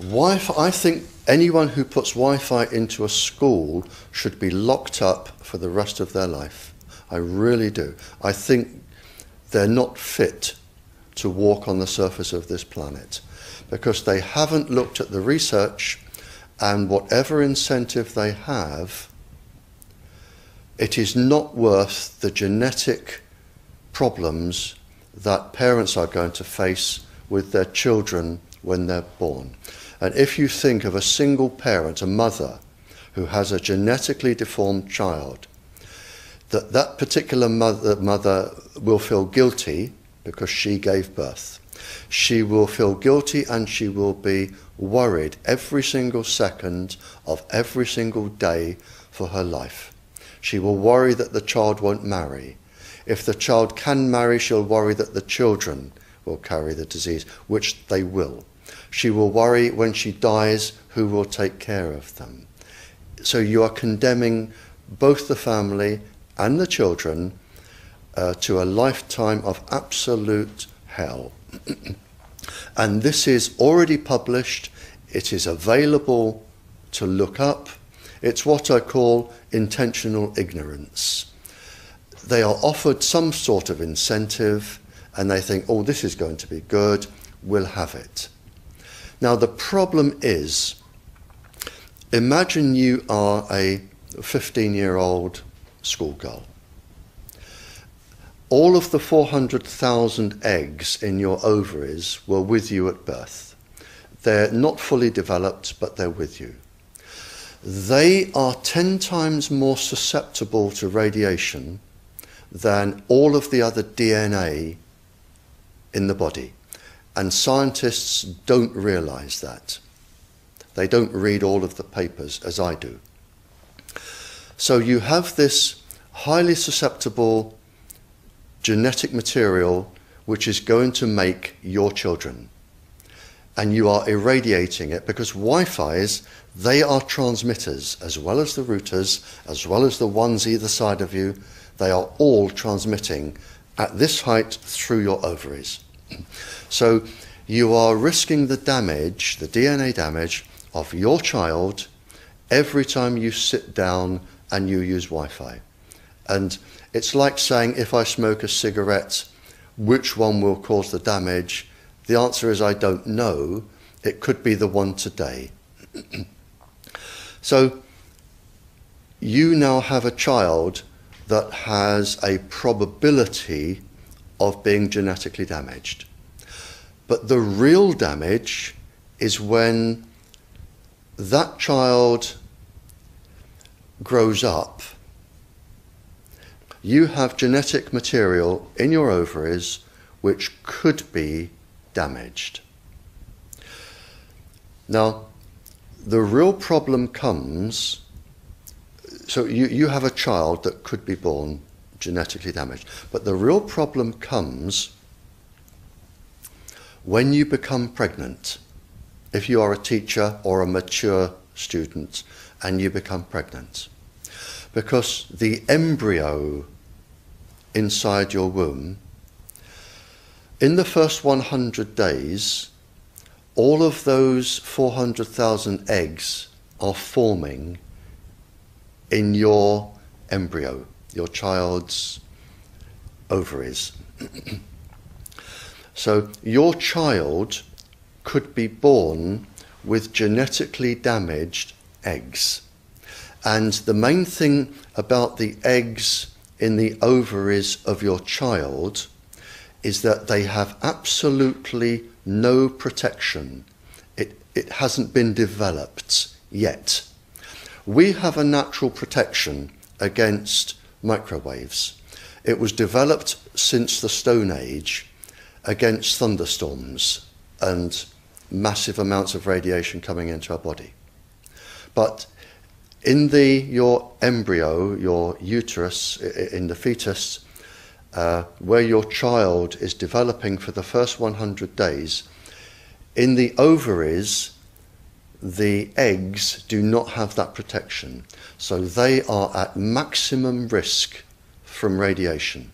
Wi-Fi, I think anyone who puts Wi-Fi into a school should be locked up for the rest of their life. I really do. I think they're not fit to walk on the surface of this planet because they haven't looked at the research, and whatever incentive they have, it is not worth the genetic problems that parents are going to face with their children when they're born. And if you think of a single parent, a mother, who has a genetically deformed child, that particular mother will feel guilty because she gave birth. She will feel guilty and she will be worried every single second of every single day for her life. She will worry that the child won't marry. If the child can marry, she'll worry that the children will carry the disease, which they will. She will worry when she dies who will take care of them. So you are condemning both the family and the children to a lifetime of absolute hell. And this is already published. It is available to look up. It's what I call intentional ignorance. They are offered some sort of incentive and they think, oh, this is going to be good, we'll have it. Now the problem is, imagine you are a 15-year-old schoolgirl. All of the 400,000 eggs in your ovaries were with you at birth. They're not fully developed, but they're with you. They are 10 times more susceptible to radiation than all of the other DNA in the body. And scientists don't realize that. They don't read all of the papers as I do. So you have this highly susceptible genetic material which is going to make your children. And you are irradiating it because Wi-Fi's, they are transmitters as well as the routers, as well as the ones either side of you. They are all transmitting at this height through your ovaries. So you are risking the damage, the DNA damage of your child every time you sit down and you use Wi-Fi. And it's like saying, if I smoke a cigarette, which one will cause the damage? The answer is I don't know. It could be the one today. So you now have a child that has a probability of being genetically damaged. But the real damage is when that child grows up. You have genetic material in your ovaries which could be damaged. Now, the real problem comes, so you have a child that could be born genetically damaged, but the real problem comes when you become pregnant. If you are a teacher or a mature student and you become pregnant, because the embryo inside your womb, in the first 100 days, all of those 400,000 eggs are forming in your embryo, your child's ovaries. So your child could be born with genetically damaged eggs. And the main thing about the eggs in the ovaries of your child is that they have absolutely no protection. It hasn't been developed yet. We have a natural protection against microwaves. It was developed since the Stone Age against thunderstorms and massive amounts of radiation coming into our body. But in your embryo, your uterus, in the fetus, where your child is developing for the first 100 days, in the ovaries, the eggs do not have that protection. So they are at maximum risk from radiation.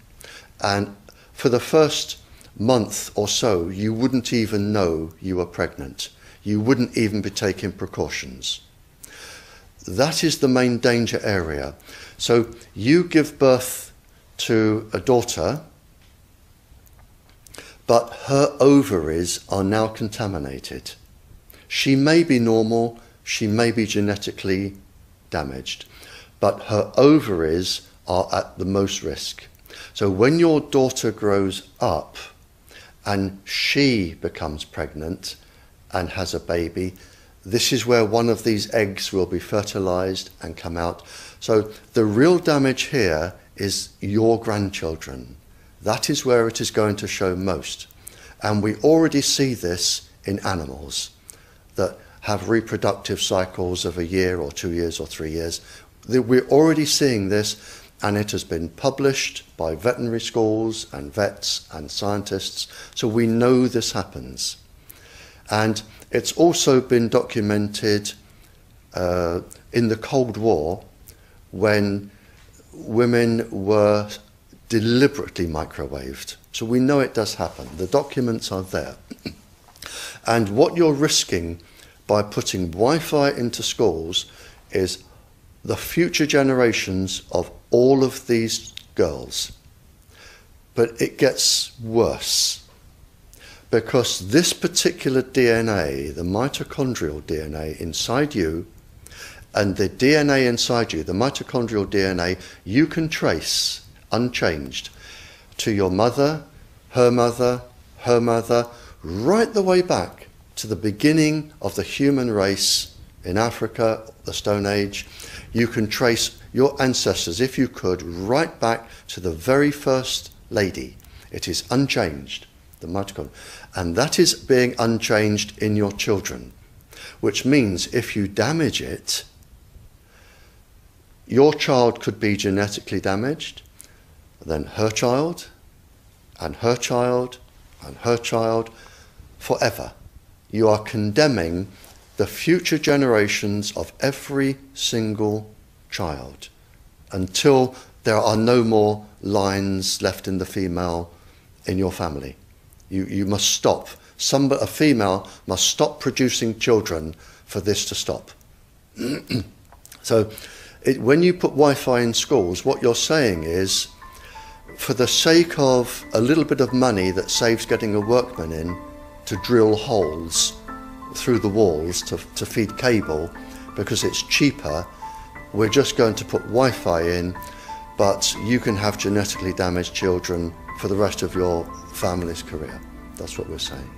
And for the first month or so, you wouldn't even know you were pregnant. You wouldn't even be taking precautions. That is the main danger area. So you give birth to a daughter, but her ovaries are now contaminated. She may be normal, she may be genetically damaged, but her ovaries are at the most risk. So when your daughter grows up and she becomes pregnant and has a baby, this is where one of these eggs will be fertilized and come out. So the real damage here is your grandchildren. That is where it is going to show most. And we already see this in animals that have reproductive cycles of a year or 2 years or 3 years. We're already seeing this, and it has been published by veterinary schools and vets and scientists, so we know this happens. And it's also been documented in the Cold War when women were deliberately microwaved. So we know it does happen. The documents are there. And what you're risking by putting Wi-Fi into schools is the future generations of all of these girls. But it gets worse, because this particular DNA, the mitochondrial DNA inside you, and the DNA inside you, the mitochondrial DNA, you can trace unchanged to your mother, her mother, her mother, right the way back to the beginning of the human race in Africa, the Stone Age. You can trace your ancestors, if you could, right back to the very first lady. It is unchanged, the mitochondria. And that is being unchanged in your children, which means if you damage it, your child could be genetically damaged, then her child, and her child, and her child, forever. You are condemning the future generations of every single child until there are no more lines left in the female in your family. You must stop. A female must stop producing children for this to stop. So when you put Wi-Fi in schools, what you're saying is, for the sake of a little bit of money that saves getting a workman in to drill holes through the walls to feed cable, because it's cheaper, we're just going to put Wi-Fi in, but you can have genetically damaged children for the rest of your family's career. That's what we're saying.